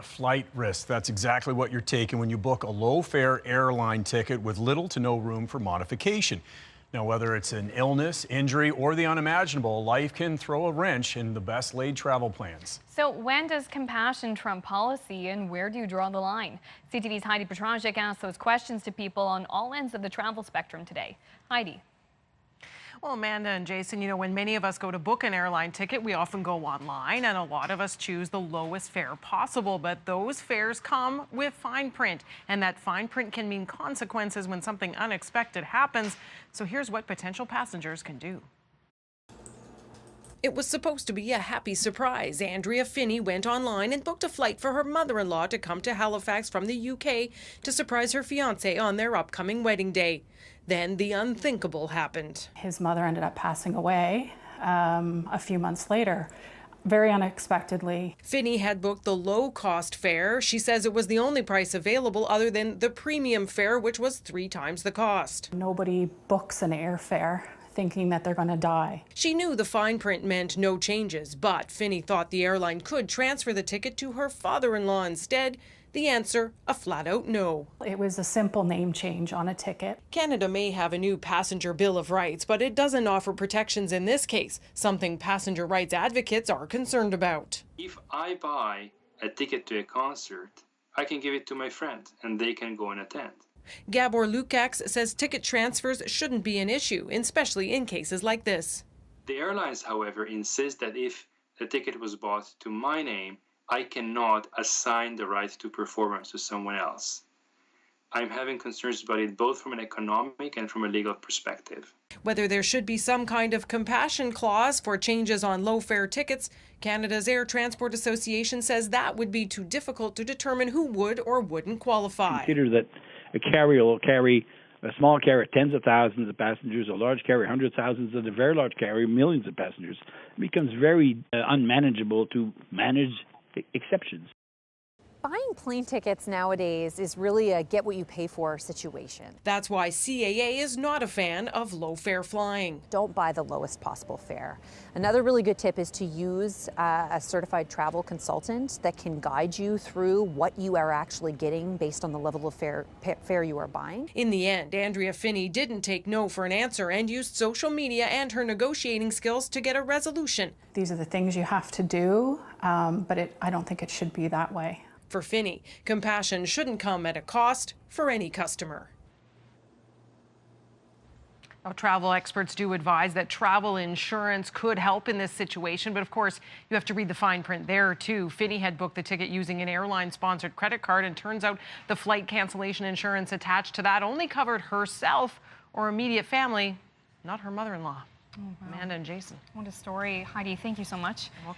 Flight risk. That's exactly what you're taking when you book a low-fare airline ticket with little to no room for modification. Now, whether it's an illness, injury, or the unimaginable, life can throw a wrench in the best laid travel plans. So when does compassion trump policy, and where do you draw the line? CTV's Heidi Petracek asked those questions to people on all ends of the travel spectrum today. Heidi. Well, Amanda and Jason, when many of us go to book an airline ticket, we often go online, and a lot of us choose the lowest fare possible. But those fares come with fine print, and that fine print can mean consequences when something unexpected happens. So here's what potential passengers can do. It was supposed to be a happy surprise. Andrea Finney went online and booked a flight for her mother-in-law to come to Halifax from the UK to surprise her fiancé on their upcoming wedding day. Then the unthinkable happened. His mother ended up passing away a few months later, very unexpectedly. Finney had booked the low-cost fare. She says it was the only price available other than the premium fare, which was 3 times the cost. Nobody books an airfare thinking that they're going to die. She knew the fine print meant no changes, but Finney thought the airline could transfer the ticket to her father-in-law instead. The answer, a flat-out no. It was a simple name change on a ticket. Canada may have a new passenger bill of rights, but it doesn't offer protections in this case, something passenger rights advocates are concerned about. If I buy a ticket to a concert, I can give it to my friend and they can go and attend. Gabor Lukács says ticket transfers shouldn't be an issue, especially in cases like this. The airlines, however, insist that if the ticket was bought to my name, I cannot assign the right to performance to someone else. I'm having concerns about it both from an economic and from a legal perspective. Whether there should be some kind of compassion clause for changes on low-fare tickets, Canada's Air Transport Association says that would be too difficult to determine who would or wouldn't qualify. Consider that a carrier will carry a small carrier tens of thousands of passengers, a large carrier hundreds of thousands, and a very large carrier millions of passengers. It becomes very unmanageable to manage exceptions. Buying plane tickets nowadays is really a get-what-you-pay-for situation. That's why CAA is not a fan of low-fare flying. Don't buy the lowest possible fare. Another really good tip is to use a certified travel consultant that can guide you through what you are actually getting based on the level of fare you are buying. In the end, Andrea Finney didn't take no for an answer and used social media and her negotiating skills to get a resolution. These are the things you have to do, but I don't think it should be that way. For Finney, compassion shouldn't come at a cost for any customer. Now, travel experts do advise that travel insurance could help in this situation, but of course, you have to read the fine print there too. Finney had booked the ticket using an airline-sponsored credit card, and turns out the flight cancellation insurance attached to that only covered herself or immediate family, not her mother-in-law. Oh, wow. Amanda and Jason. What a story. Heidi, thank you so much. You're welcome.